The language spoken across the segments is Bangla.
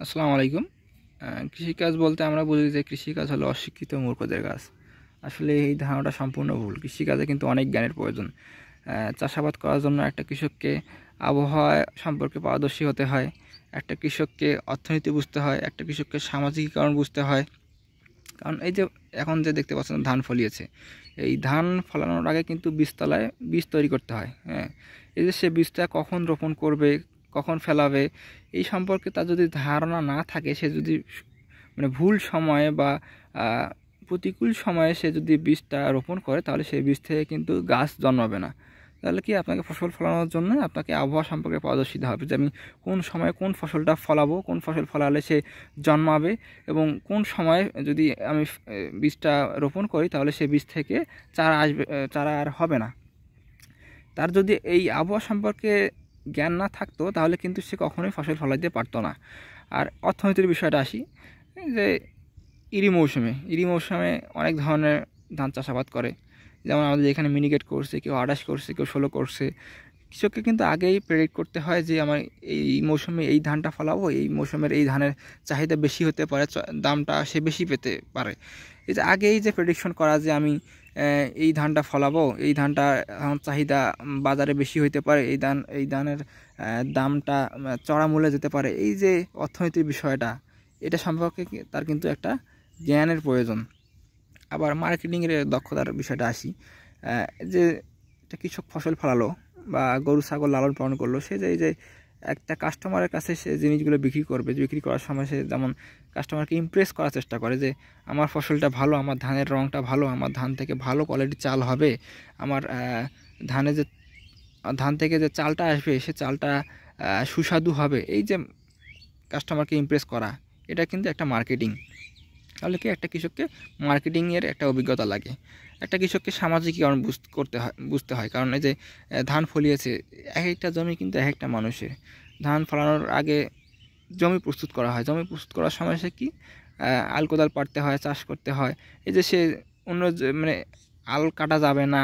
আসসালামু আলাইকুম। কৃষিকাজ বলতে আমরা বুঝি যে কৃষিকাজ হলো অশিক্ষিত মূর্খদের কাজ। আসলে এই ধারণাটা সম্পূর্ণ ভুল। কৃষিকাজে কিন্তু অনেক জ্ঞানের প্রয়োজন। চাষাবাদ করার জন্য একটা কৃষককে আবহাওয়া সম্পর্কে পারদর্শী হতে হয়, একটা কৃষককে অর্থনীতি বুঝতে হয়, একটা কৃষককে সামাজিকীকরণ বুঝতে হয়। কারণ এই যে এখন যে দেখতে পাচ্ছেন ধান ফলিয়েছে, এই ধান ফলানোর আগে কিন্তু বীজতলায় বীজ তৈরি করতে হয়। এই যে সে বীজটা কখন রোপণ করবে, কখন ফেলাবে, এই সম্পর্কে তার যদি ধারণা না থাকে, সে যদি ভুল সময়ে বা প্রতিকূল সময়ে সে যদি বীজটা রোপণ করে, তাহলে সেই বীজ থেকে কিন্তু গাছ জন্মাবে না। তাহলে কি আপনাকে ফসল ফলানোর জন্য আপনাকে আবহাওয়া সম্পর্কে পারদর্শী হতে হবে, যে আমি কোন সময়ে কোন ফসলটা ফলাবো, কোন ফসল ফলালে সে জন্মাবে, এবং কোন সময় যদি আমি বীজটা রোপণ করি তাহলে সে বীজ থেকে চারা আসবে, চারা আর হবে না। তার যদি এই আবহাওয়া সম্পর্কে জ্ঞান না থাকতো, তাহলে কিন্তু সে কখনোই ফসল ফলাইতে পারতো না। আর অর্থনীতির বিষয়টা আসি, যে ইরি মৌসুমে অনেক ধরনের ধান চাষাবাদ করে। যেমন আমাদের এখানে মিনিকেট করছে, কেউ 28 করছে, কেউ 16 করছে। কৃষককে কিন্তু আগেই প্রেডিক্ট করতে হয় যে আমার এই মৌসুমে এই ধানটা ফলাবো, এই মৌসুমের এই ধানের চাহিদা বেশি হতে পারে, দামটা সে বেশি পেতে পারে। এই যে আগেই যে প্রেডিকশন করা যে আমি এই ধানটা ফলাবো, এই ধানটা চাহিদা বাজারে বেশি হইতে পারে, এই ধানের দামটা চড়া মূল্যে যেতে পারে। এই যে অর্থনীতির বিষয়টা, এটা সম্পর্কে তার কিন্তু একটা জ্ঞানের প্রয়োজন। আবার মার্কেটিংয়ের দক্ষতার বিষয়টা আসি, যে একটা কৃষক ফসল ফলালো বা গরু ছাগল লালন পালন করলো, সে যে একটা কাস্টমারের কাছে সে জিনিসগুলো বিক্রি করবে, বিক্রি করার সময় সে যেমন কাস্টমারকে ইমপ্রেস করার চেষ্টা করে যে আমার ফসলটা ভালো, আমার ধানের রঙটা ভালো, আমার ধান থেকে ভালো কোয়ালিটির চাল হবে, আমার ধান থেকে যে চালটা আসবে সে চালটা সুস্বাদু হবে। এই যে কাস্টমারকে ইমপ্রেস করা, এটা কিন্তু একটা মার্কেটিং। তাহলে কি একটা কৃষককে মার্কেটিংয়ের একটা অভিজ্ঞতা লাগে। একটা কৃষককে সামাজিকীকরণ বুঝতে হয়। কারণ এই যে ধান ফলিয়েছে, এক একটা জমি কিন্তু এক একটা মানুষের। ধান ফলানোর আগে জমি প্রস্তুত করা হয়, জমি প্রস্তুত করার সময় সে কি আল কোদাল পাড়তে হয়, চাষ করতে হয়। এই যে সে অন্য আল কাটা যাবে না,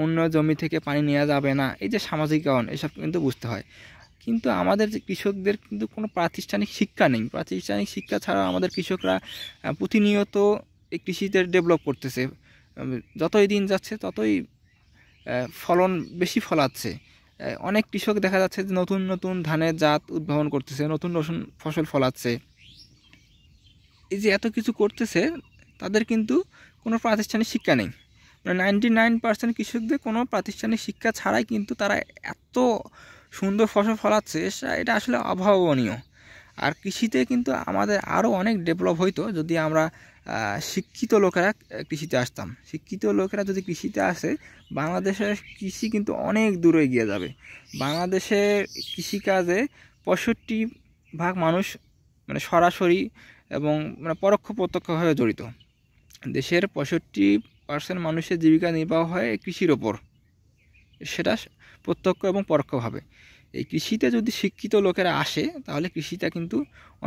অন্য জমি থেকে পানি নেওয়া যাবে না, এই যে সামাজিকীকরণ, এসব কিন্তু বুঝতে হয়। কিন্তু আমাদের যে কৃষকদের কিন্তু কোনো প্রাতিষ্ঠানিক শিক্ষা নেই। প্রাতিষ্ঠানিক শিক্ষা ছাড়াও আমাদের কৃষকরা প্রতিনিয়ত এই কৃষিতে ডেভেলপ করতেছে। যতই দিন যাচ্ছে ততই ফলন বেশি ফলাচ্ছে। অনেক কৃষক দেখা যাচ্ছে যে নতুন নতুন ধানের জাত উদ্ভাবন করতেছে, নতুন নতুন ফসল ফলাচ্ছে। এই যে এত কিছু করতেছে, তাদের কিন্তু কোনো প্রাতিষ্ঠানিক শিক্ষা নেই। 99% কৃষকদের কোনো প্রাতিষ্ঠানিক শিক্ষা ছাড়াই কিন্তু তারা এত সুন্দর ফসল ফলাচ্ছে, এটা আসলে অভাবনীয়। আর কৃষিতে কিন্তু আমাদের আরও অনেক ডেভেলপ হইতো যদি আমরা শিক্ষিত লোকেরা কৃষিতে আসতাম। শিক্ষিত লোকেরা যদি কৃষিতে আসে, বাংলাদেশের কৃষি কিন্তু অনেক দূরে এগিয়ে যাবে। বাংলাদেশের কৃষিকাজে 65% মানুষ সরাসরি এবং পরোক্ষ প্রত্যক্ষভাবে জড়িত। দেশের 65% মানুষের জীবিকা নির্বাহ হয় কৃষির ওপর, সেটা প্রত্যক্ষ এবং পরোক্ষভাবে। এই কৃষিতে যদি শিক্ষিত লোকেরা আসে, তাহলে কৃষিটা কিন্তু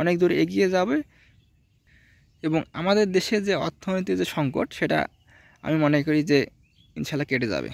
অনেক দূর এগিয়ে যাবে, এবং আমাদের দেশে যে অর্থনৈতিক যে সংকট, সেটা আমি মনে করি যে ইনশাল্লাহ কেটে যাবে।